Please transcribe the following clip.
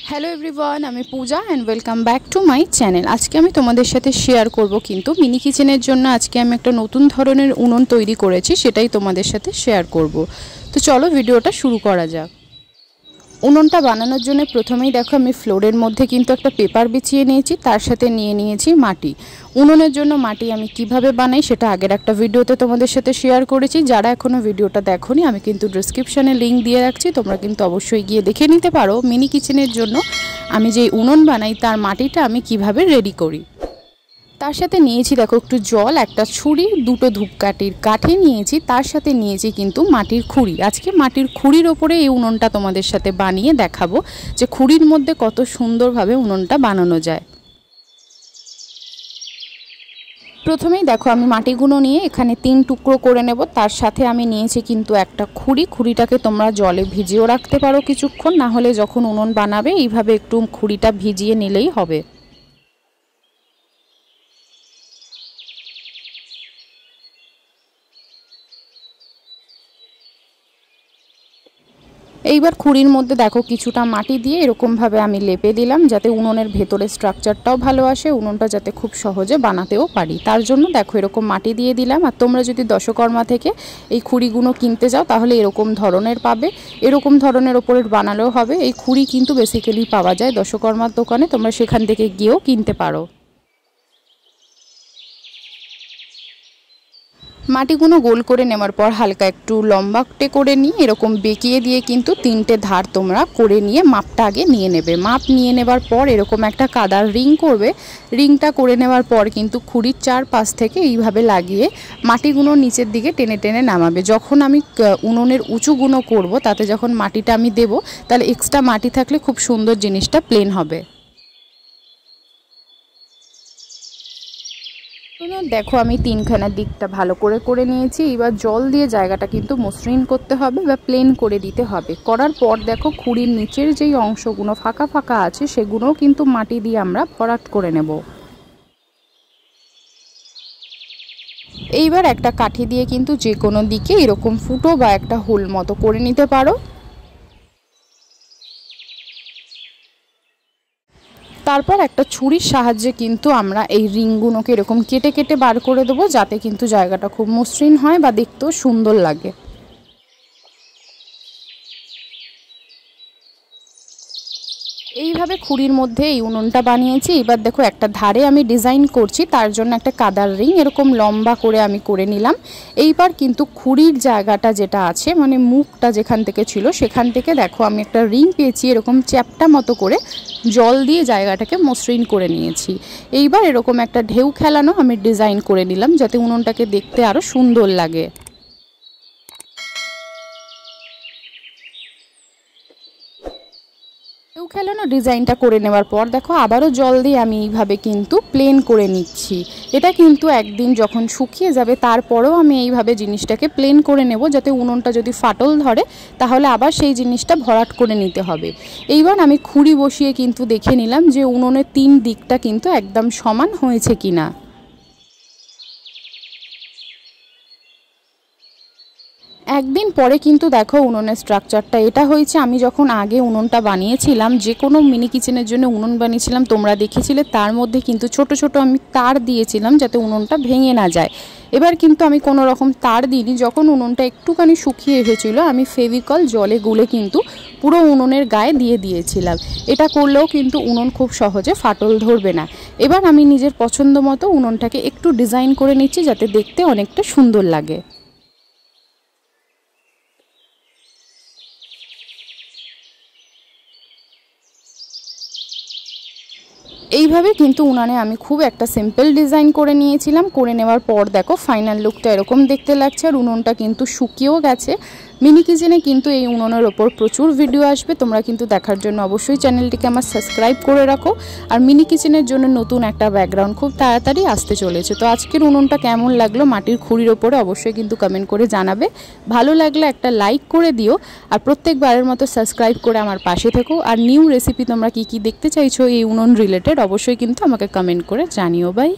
Hello everyone, আমি Puja and welcome back to my channel. আজকে আমি তোমাদের সাথে শেয়ার করব কিন্তু মিনি কিচেনের জন্য আজকে আমি একটা নতুন ধরনের উনুন তৈরি করেছি, সেটাই তোমাদের সাথে শেয়ার করব। তো চলো ভিডিওটা শুরু করা যাক। উনুনটা বানানোর জন্য প্রথমেই দেখো আমি ফ্লোরের মধ্যে কিন্তু একটা পেপার বিছিয়ে নিয়েছি, তার সাথে নিয়ে নিয়েছি মাটি। উনুনের জন্য মাটি আমি কিভাবে বানাই সেটা আগের একটা ভিডিওতে তোমাদের সাথে শেয়ার করেছি। যারা এখনও ভিডিওটা দেখোনি আমি কিন্তু ডেসক্রিপশানে লিঙ্ক দিয়ে রাখছি, তোমরা কিন্তু অবশ্যই গিয়ে দেখে নিতে পারো মিনি কিচেনের জন্য আমি যেই উনুন বানাই তার মাটিটা আমি কিভাবে রেডি করি। তার সাথে নিয়েছি দেখো একটু জল, একটা ছুরি, দুটো ধূপকাঠির কাঠি নিয়েছি, তার সাথে নিয়েছি কিন্তু মাটির খুঁড়ি। আজকে মাটির খুঁড়ির ওপরে এই উনুনটা তোমাদের সাথে বানিয়ে দেখাবো যে খুঁড়ির মধ্যে কত সুন্দরভাবে উনুনটা বানানো যায়। প্রথমেই দেখো আমি মাটিগুলো নিয়ে এখানে 3 টুকরো করে নেব। তার সাথে আমি নিয়েছি কিন্তু একটা খুঁড়ি। খুঁড়িটাকে তোমরা জলে ভিজিয়েও রাখতে পারো কিছুক্ষণ, না হলে যখন উনুন বানাবে এইভাবে একটু খুঁড়িটা ভিজিয়ে নিলেই হবে। এইবার খুঁড়ির মধ্যে দেখো কিছুটা মাটি দিয়ে এরকমভাবে আমি লেপে দিলাম, যাতে উনুনের ভেতরে স্ট্রাকচারটাও ভালো আসে, উনুনটা যাতে খুব সহজে বানাতেও পারি। তার জন্য দেখো এরকম মাটি দিয়ে দিলাম। আর তোমরা যদি দশকর্মা থেকে এই খুঁড়িগুলো কিনতে যাও তাহলে এরকম ধরনের পাবে, এরকম ধরনের ওপরে বানালেও হবে। এই খুঁড়ি কিন্তু বেসিক্যালি পাওয়া যায় দশকর্মার দোকানে, তোমরা সেখান থেকে গিয়েও কিনতে পারো। মাটিগুলো গোল করে নেওয়ার পর হালকা একটু লম্বাটে করে নিয়ে এরকম বেঁকিয়ে দিয়ে কিন্তু 3টে ধার তোমরা করে নিয়ে মাপটা আগে নিয়ে নেবে। মাপ নিয়ে নেবার পর এরকম একটা কাদার রিং করবে। রিংটা করে নেওয়ার পর কিন্তু খুঁড়ির চারপাশ থেকে এইভাবে লাগিয়ে মাটিগুলো নিচের দিকে টেনে টেনে নামাবে। যখন আমি উনুনের উঁচুগুলো করব তাতে যখন মাটিটা আমি দেব তাহলে এক্সট্রা মাটি থাকলে খুব সুন্দর জিনিসটা প্লেন হবে। দেখো আমি 3খানা দিকটা ভালো করে করে নিয়েছি। এবার জল দিয়ে জায়গাটা কিন্তু মসৃণ করতে হবে বা প্লেন করে দিতে হবে। করার পর দেখো খুঁড়ির নিচের যেই অংশগুলো ফাঁকা ফাঁকা আছে সেগুলোও কিন্তু মাটি দিয়ে আমরা ভরাট করে নেব। এইবার একটা কাঠি দিয়ে কিন্তু যে কোনো দিকে এরকম ফুটো বা একটা হোল মতো করে নিতে পারো। তারপর একটা ছুরির সাহায্যে কিন্তু আমরা এই রিংগুলোকে এরকম কেটে কেটে বার করে দেবো, যাতে কিন্তু জায়গাটা খুব মসৃণ হয় বা দেখতেও সুন্দর লাগে। এইভাবে খুঁড়ির মধ্যে এই উনুনটা বানিয়েছি। এবার দেখো একটা ধারে আমি ডিজাইন করছি, তার জন্য একটা কাদার রিং এরকম লম্বা করে আমি করে নিলাম। এইবার কিন্তু খুঁড়ির জায়গাটা যেটা আছে মানে মুখটা যেখান থেকে ছিল সেখান থেকে দেখো আমি একটা রিং পেয়েছি, এরকম চ্যাপ্টা মতো করে জল দিয়ে জায়গাটাকে মসৃণ করে নিয়েছি। এইবার এরকম একটা ঢেউ খেলানো আমি ডিজাইন করে নিলাম, যাতে উনুনটাকে দেখতে আরও সুন্দর লাগে। খেলানো ডিজাইনটা করে নেওয়ার পর দেখো আবারও জল দিয়ে আমি এইভাবে কিন্তু প্লেন করে নিচ্ছি। এটা কিন্তু একদিন যখন শুকিয়ে যাবে তারপরেও আমি এইভাবে জিনিসটাকে প্লেন করে নেব, যাতে উনুনটা যদি ফাটল ধরে তাহলে আবার সেই জিনিসটা ভরাট করে নিতে হবে। এইবার আমি খুঁড়ি বসিয়ে কিন্তু দেখে নিলাম যে উনুনের 3 দিকটা কিন্তু একদম সমান হয়েছে কিনা। একদিন পরে কিন্তু দেখো উনুনের স্ট্রাকচারটা এটা হয়েছে। আমি যখন আগে উনুনটা বানিয়েছিলাম, যে কোনো মিনি কিচেনের জন্য উনুন বানিয়েছিলাম তোমরা দেখেছিলে, তার মধ্যে কিন্তু ছোট ছোট আমি তার দিয়েছিলাম যাতে উনুনটা ভেঙে না যায়। এবার কিন্তু আমি কোনো রকম তার দিইনি। যখন উনুনটা একটুখানি শুকিয়ে এসেছিলো আমি ফেভিকল জলে গুলে কিন্তু পুরো উনুনের গায়ে দিয়ে দিয়েছিলাম। এটা করলেও কিন্তু উনুন খুব সহজে ফাটল ধরবে না। এবার আমি নিজের পছন্দ মতো উনুনটাকে একটু ডিজাইন করে নিচ্ছি যাতে দেখতে অনেকটা সুন্দর লাগে। এইভাবে কিন্তু উনানে আমি খুব একটা সিম্পল ডিজাইন করে নিয়েছিলাম। করে নেওয়ার পর দেখো ফাইনাল লুকটা এরকম দেখতে লাগছে। আর উনুনটা কিন্তু শুকিয়েও গেছে। মিনি কিচেনে কিন্তু এই উনুনের ওপর প্রচুর ভিডিও আসবে, তোমরা কিন্তু দেখার জন্য অবশ্যই চ্যানেলটিকে আমার সাবস্ক্রাইব করে রাখো। আর মিনি কিচেনের জন্য নতুন একটা ব্যাকগ্রাউন্ড খুব তাড়াতাড়ি আসতে চলেছে। তো আজকের উনুনটা কেমন লাগলো মাটির খুঁড়ির ওপরে অবশ্যই কিন্তু কমেন্ট করে জানাবে। ভালো লাগলে একটা লাইক করে দিও, আর প্রত্যেকবারের মতো সাবস্ক্রাইব করে আমার পাশে থেকো। আর নিউ রেসিপি তোমরা কি কি দেখতে চাইছো এই উনুন রিলেটেড অবশ্যই কিন্তু আমাকে কমেন্ট করে জানিও। বাই।